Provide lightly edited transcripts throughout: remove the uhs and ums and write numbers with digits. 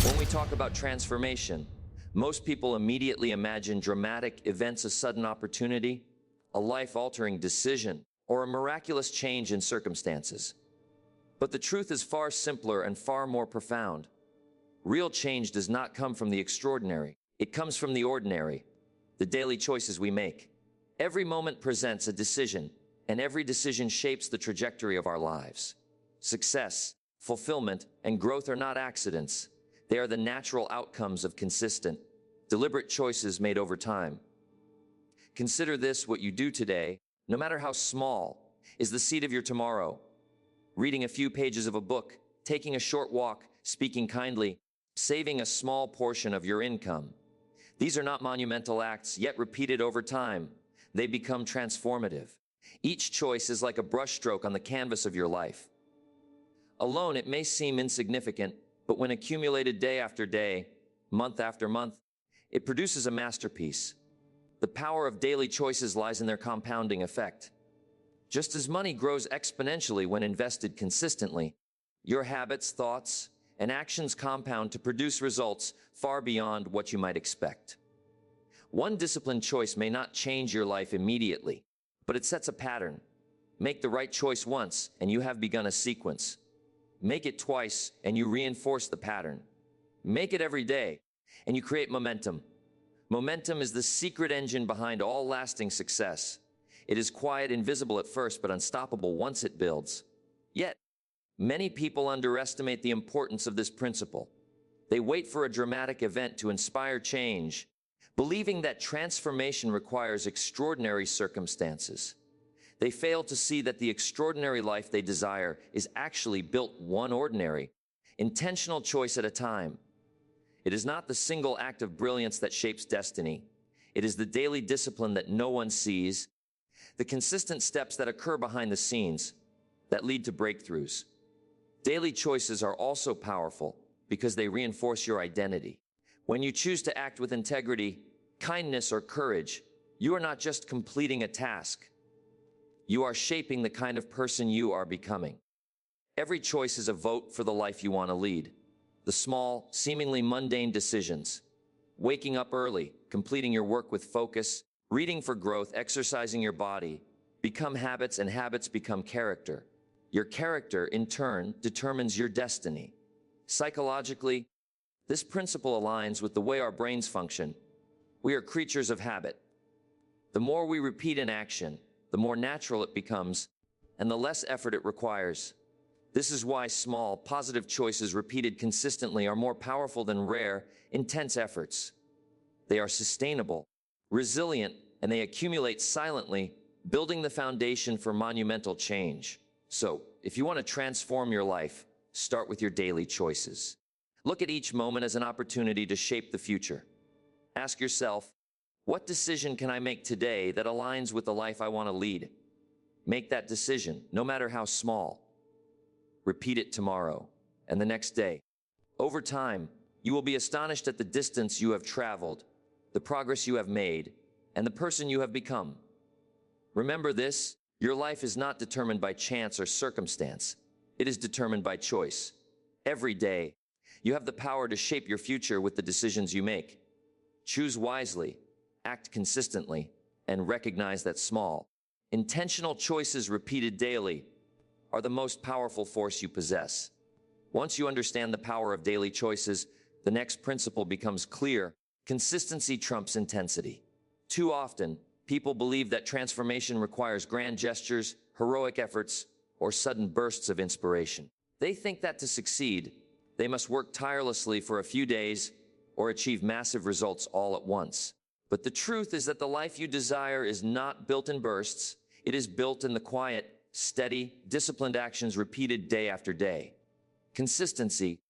When we talk about transformation, most people immediately imagine dramatic events, a sudden opportunity, a life-altering decision, or a miraculous change in circumstances. But the truth is far simpler and far more profound. Real change does not come from the extraordinary. It comes from the ordinary, the daily choices we make. Every moment presents a decision, and every decision shapes the trajectory of our lives. Success, fulfillment, and growth are not accidents. They are the natural outcomes of consistent, deliberate choices made over time. Consider this: what you do today, no matter how small, is the seed of your tomorrow. Reading a few pages of a book, taking a short walk, speaking kindly, saving a small portion of your income. These are not monumental acts, yet repeated over time, they become transformative. Each choice is like a brushstroke on the canvas of your life. Alone, it may seem insignificant, but when accumulated day after day, month after month, it produces a masterpiece. The power of daily choices lies in their compounding effect. Just as money grows exponentially when invested consistently, your habits, thoughts, and actions compound to produce results far beyond what you might expect. One disciplined choice may not change your life immediately, but it sets a pattern. Make the right choice once, and you have begun a sequence. Make it twice, and you reinforce the pattern. Make it every day, and you create momentum. Momentum is the secret engine behind all lasting success. It is quiet, invisible at first, but unstoppable once it builds. Yet, many people underestimate the importance of this principle. They wait for a dramatic event to inspire change, believing that transformation requires extraordinary circumstances. They fail to see that the extraordinary life they desire is actually built one ordinary, intentional choice at a time. It is not the single act of brilliance that shapes destiny. It is the daily discipline that no one sees, the consistent steps that occur behind the scenes that lead to breakthroughs. Daily choices are also powerful because they reinforce your identity. When you choose to act with integrity, kindness, or courage, you are not just completing a task. You are shaping the kind of person you are becoming. Every choice is a vote for the life you want to lead. The small, seemingly mundane decisions, waking up early, completing your work with focus, reading for growth, exercising your body, become habits, and habits become character. Your character, in turn, determines your destiny. Psychologically, this principle aligns with the way our brains function. We are creatures of habit. The more we repeat an action, the more natural it becomes, and the less effort it requires. This is why small, positive choices repeated consistently are more powerful than rare, intense efforts. They are sustainable, resilient, and they accumulate silently, building the foundation for monumental change. So, if you want to transform your life, start with your daily choices. Look at each moment as an opportunity to shape the future. Ask yourself, what decision can I make today that aligns with the life I want to lead? Make that decision, no matter how small. Repeat it tomorrow and the next day. Over time, you will be astonished at the distance you have traveled, the progress you have made, and the person you have become. Remember this: your life is not determined by chance or circumstance. It is determined by choice. Every day, you have the power to shape your future with the decisions you make. Choose wisely, act consistently, and recognize that small, intentional choices repeated daily are the most powerful force you possess. Once you understand the power of daily choices, the next principle becomes clear: consistency trumps intensity. Too often, people believe that transformation requires grand gestures, heroic efforts, or sudden bursts of inspiration. They think that to succeed, they must work tirelessly for a few days or achieve massive results all at once. But the truth is that the life you desire is not built in bursts. It is built in the quiet, steady, disciplined actions repeated day after day. Consistency,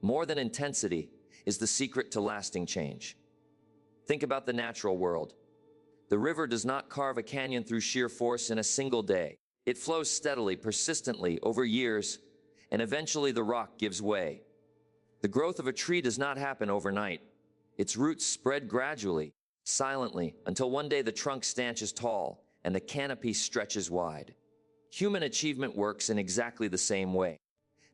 more than intensity, is the secret to lasting change. Think about the natural world. The river does not carve a canyon through sheer force in a single day. It flows steadily, persistently, over years, and eventually the rock gives way. The growth of a tree does not happen overnight. Its roots spread gradually, silently, until one day the trunk stanches tall and the canopy stretches wide. Human achievement works in exactly the same way.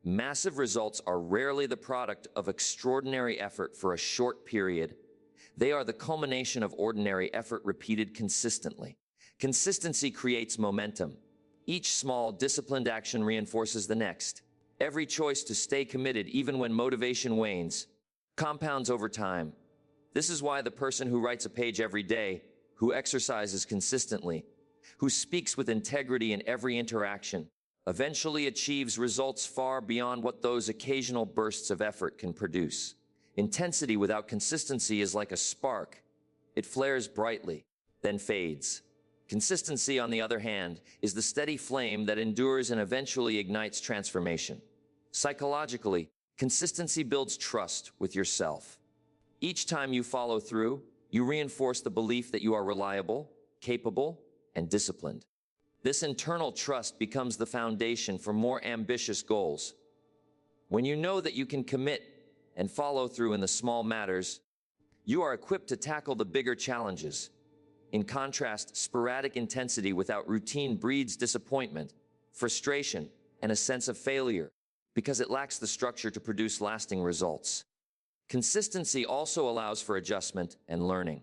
Massive results are rarely the product of extraordinary effort for a short period. They are the culmination of ordinary effort repeated consistently. Consistency creates momentum. Each small, disciplined action reinforces the next. Every choice to stay committed, even when motivation wanes, compounds over time. This is why the person who writes a page every day, who exercises consistently, who speaks with integrity in every interaction, eventually achieves results far beyond what those occasional bursts of effort can produce. Intensity without consistency is like a spark. It flares brightly, then fades. Consistency, on the other hand, is the steady flame that endures and eventually ignites transformation. Psychologically, consistency builds trust with yourself. Each time you follow through, you reinforce the belief that you are reliable, capable, and disciplined. This internal trust becomes the foundation for more ambitious goals. When you know that you can commit and follow through in the small matters, you are equipped to tackle the bigger challenges. In contrast, sporadic intensity without routine breeds disappointment, frustration, and a sense of failure, because it lacks the structure to produce lasting results. Consistency also allows for adjustment and learning.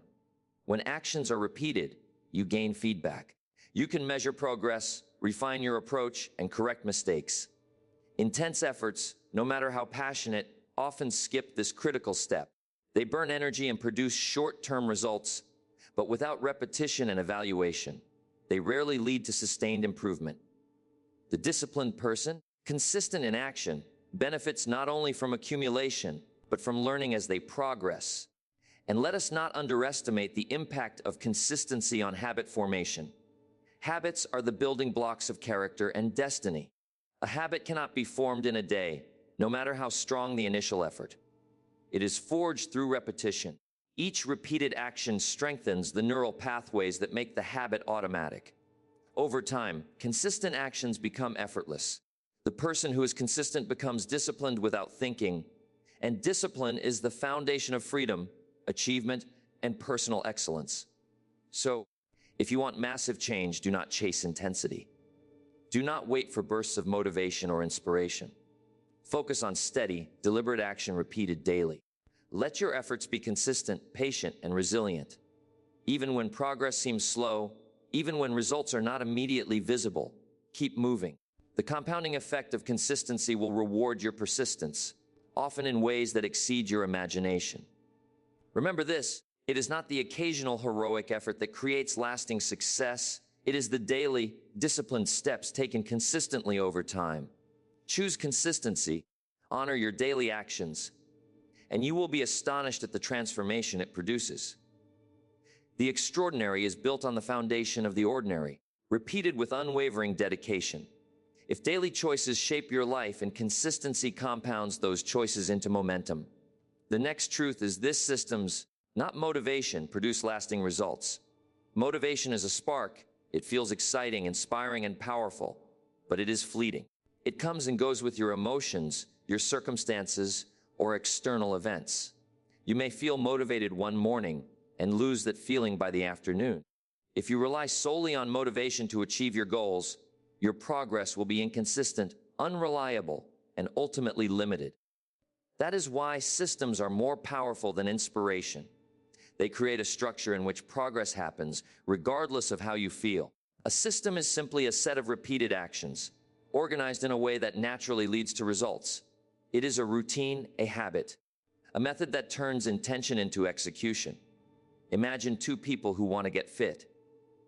When actions are repeated, you gain feedback. You can measure progress, refine your approach, and correct mistakes. Intense efforts, no matter how passionate, often skip this critical step. They burn energy and produce short-term results, but without repetition and evaluation, they rarely lead to sustained improvement. The disciplined person, consistent in action, benefits not only from accumulation, but from learning as they progress. And let us not underestimate the impact of consistency on habit formation. Habits are the building blocks of character and destiny. A habit cannot be formed in a day, no matter how strong the initial effort. It is forged through repetition. Each repeated action strengthens the neural pathways that make the habit automatic. Over time, consistent actions become effortless. The person who is consistent becomes disciplined without thinking, and discipline is the foundation of freedom, achievement, and personal excellence. So, if you want massive change, do not chase intensity. Do not wait for bursts of motivation or inspiration. Focus on steady, deliberate action repeated daily. Let your efforts be consistent, patient, and resilient. Even when progress seems slow, even when results are not immediately visible, keep moving. The compounding effect of consistency will reward your persistence, often in ways that exceed your imagination. Remember this, it is not the occasional heroic effort that creates lasting success. It is the daily, disciplined steps taken consistently over time. Choose consistency, honor your daily actions, and you will be astonished at the transformation it produces. The extraordinary is built on the foundation of the ordinary, repeated with unwavering dedication. If daily choices shape your life and consistency compounds those choices into momentum, the next truth is this: systems, not motivation, produce lasting results. Motivation is a spark. It feels exciting, inspiring, and powerful, but it is fleeting. It comes and goes with your emotions, your circumstances, or external events. You may feel motivated one morning and lose that feeling by the afternoon. If you rely solely on motivation to achieve your goals, your progress will be inconsistent, unreliable, and ultimately limited. That is why systems are more powerful than inspiration. They create a structure in which progress happens, regardless of how you feel. A system is simply a set of repeated actions, organized in a way that naturally leads to results. It is a routine, a habit, a method that turns intention into execution. Imagine two people who want to get fit.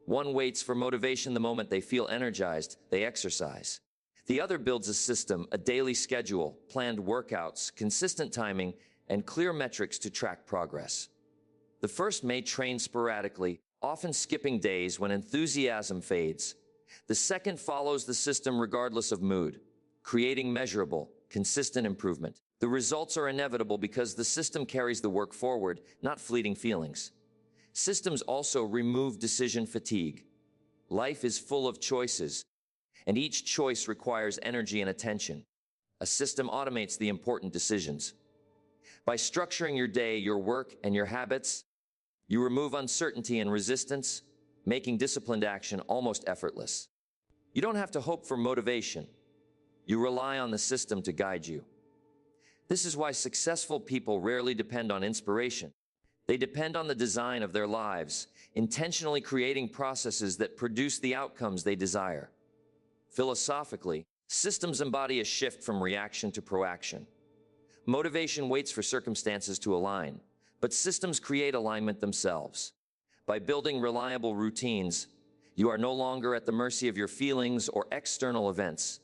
One waits for motivation the moment they feel energized, they exercise. The other builds a system, a daily schedule, planned workouts, consistent timing, and clear metrics to track progress. The first may train sporadically, often skipping days when enthusiasm fades. The second follows the system regardless of mood, creating measurable, consistent improvement. The results are inevitable because the system carries the work forward, not fleeting feelings. Systems also remove decision fatigue. Life is full of choices, and each choice requires energy and attention. A system automates the important decisions. By structuring your day, your work, and your habits, you remove uncertainty and resistance, making disciplined action almost effortless. You don't have to hope for motivation. You rely on the system to guide you. This is why successful people rarely depend on inspiration. They depend on the design of their lives, intentionally creating processes that produce the outcomes they desire. Philosophically, systems embody a shift from reaction to proaction. Motivation waits for circumstances to align, but systems create alignment themselves. By building reliable routines, you are no longer at the mercy of your feelings or external events.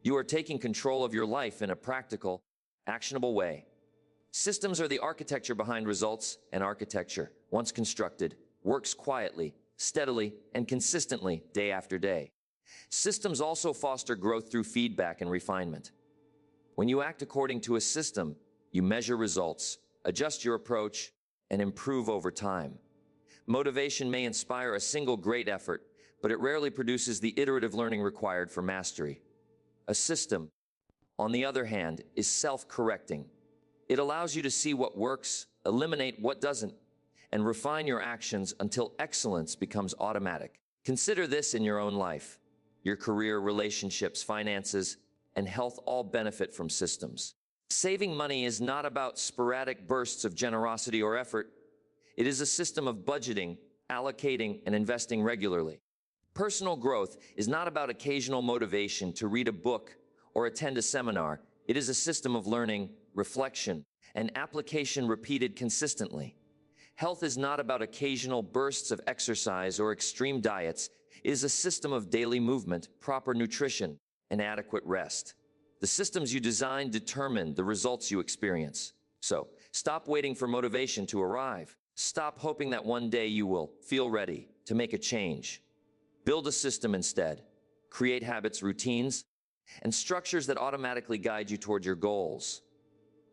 You are taking control of your life in a practical, actionable way. Systems are the architecture behind results, and architecture, once constructed, works quietly, steadily, and consistently day after day. Systems also foster growth through feedback and refinement. When you act according to a system, you measure results, adjust your approach, and improve over time. Motivation may inspire a single great effort, but it rarely produces the iterative learning required for mastery. A system, on the other hand, is self-correcting. It allows you to see what works, eliminate what doesn't, and refine your actions until excellence becomes automatic. Consider this in your own life. Your career, relationships, finances, and health all benefit from systems. Saving money is not about sporadic bursts of generosity or effort. It is a system of budgeting, allocating, and investing regularly. Personal growth is not about occasional motivation to read a book or attend a seminar. It is a system of learning, reflection, and application repeated consistently. Health is not about occasional bursts of exercise or extreme diets. It is a system of daily movement, proper nutrition, and adequate rest. The systems you design determine the results you experience. So, stop waiting for motivation to arrive. Stop hoping that one day you will feel ready to make a change. Build a system instead. Create habits, routines, and structures that automatically guide you toward your goals.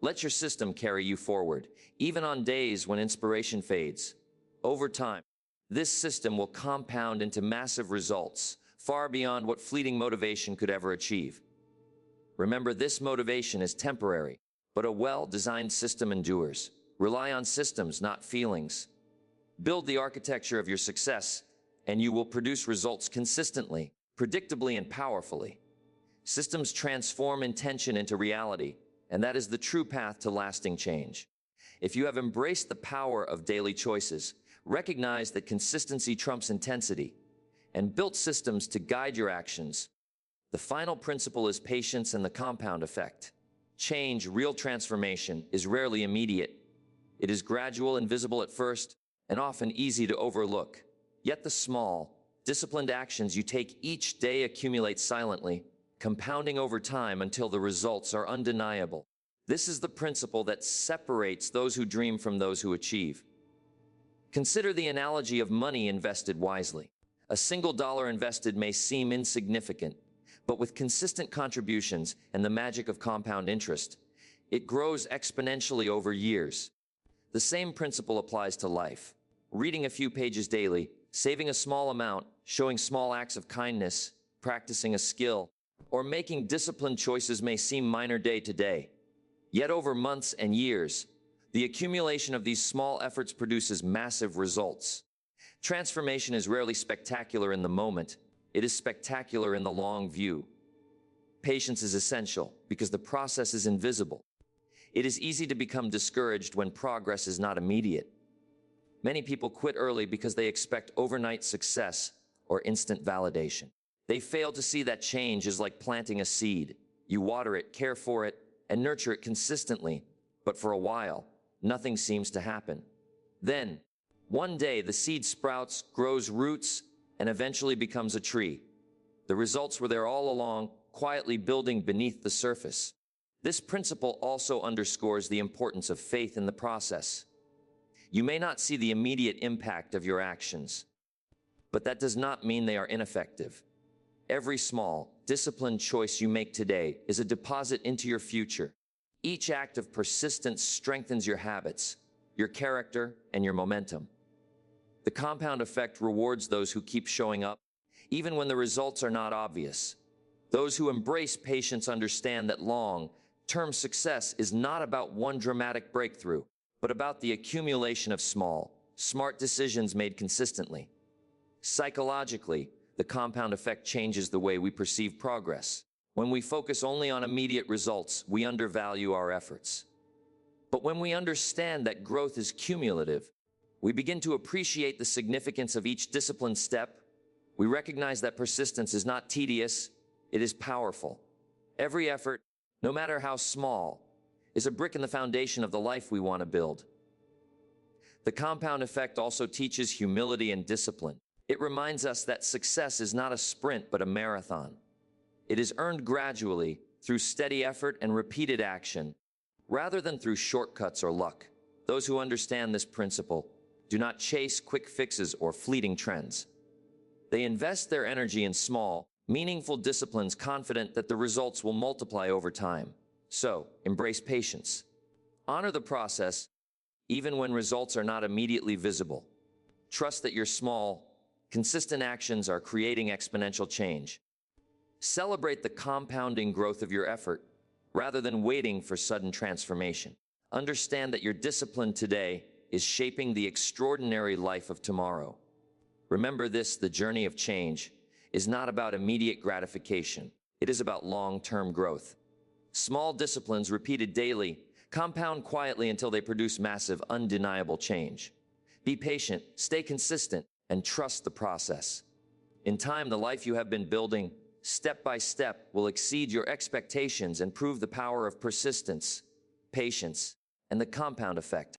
Let your system carry you forward, even on days when inspiration fades. Over time, this system will compound into massive results, far beyond what fleeting motivation could ever achieve. Remember, this motivation is temporary, but a well-designed system endures. Rely on systems, not feelings. Build the architecture of your success, and you will produce results consistently, predictably, and powerfully. Systems transform intention into reality, and that is the true path to lasting change. If you have embraced the power of daily choices, recognize that consistency trumps intensity, and built systems to guide your actions, the final principle is patience and the compound effect. Change, real transformation, is rarely immediate. It is gradual and visible at first, and often easy to overlook. Yet the small, disciplined actions you take each day accumulate silently, compounding over time until the results are undeniable. This is the principle that separates those who dream from those who achieve. Consider the analogy of money invested wisely. A single dollar invested may seem insignificant, but with consistent contributions and the magic of compound interest, it grows exponentially over years. The same principle applies to life. Reading a few pages daily, saving a small amount, showing small acts of kindness, practicing a skill, or making disciplined choices may seem minor day to day. Yet over months and years, the accumulation of these small efforts produces massive results. Transformation is rarely spectacular in the moment. It is spectacular in the long view. Patience is essential because the process is invisible. It is easy to become discouraged when progress is not immediate. Many people quit early because they expect overnight success or instant validation. They fail to see that change is like planting a seed. You water it, care for it, and nurture it consistently, but for a while, nothing seems to happen. Then, one day, the seed sprouts, grows roots, and eventually becomes a tree. The results were there all along, quietly building beneath the surface. This principle also underscores the importance of faith in the process. You may not see the immediate impact of your actions, but that does not mean they are ineffective. Every small, disciplined choice you make today is a deposit into your future. Each act of persistence strengthens your habits, your character, and your momentum. The compound effect rewards those who keep showing up, even when the results are not obvious. Those who embrace patience understand that long-term success is not about one dramatic breakthrough, but about the accumulation of small, smart decisions made consistently. Psychologically, the compound effect changes the way we perceive progress. When we focus only on immediate results, we undervalue our efforts. But when we understand that growth is cumulative, we begin to appreciate the significance of each disciplined step. We recognize that persistence is not tedious, it is powerful. Every effort, no matter how small, is a brick in the foundation of the life we want to build. The compound effect also teaches humility and discipline. It reminds us that success is not a sprint but a marathon. It is earned gradually through steady effort and repeated action, rather than through shortcuts or luck. Those who understand this principle do not chase quick fixes or fleeting trends. They invest their energy in small, meaningful disciplines, confident that the results will multiply over time. So, embrace patience. Honor the process, even when results are not immediately visible. Trust that your small, consistent actions are creating exponential change. Celebrate the compounding growth of your effort, rather than waiting for sudden transformation. Understand that your discipline today is shaping the extraordinary life of tomorrow. Remember this: the journey of change is not about immediate gratification. It is about long-term growth. Small disciplines repeated daily compound quietly until they produce massive, undeniable change. Be patient, stay consistent, and trust the process. In time, the life you have been building, step by step, will exceed your expectations and prove the power of persistence, patience, and the compound effect.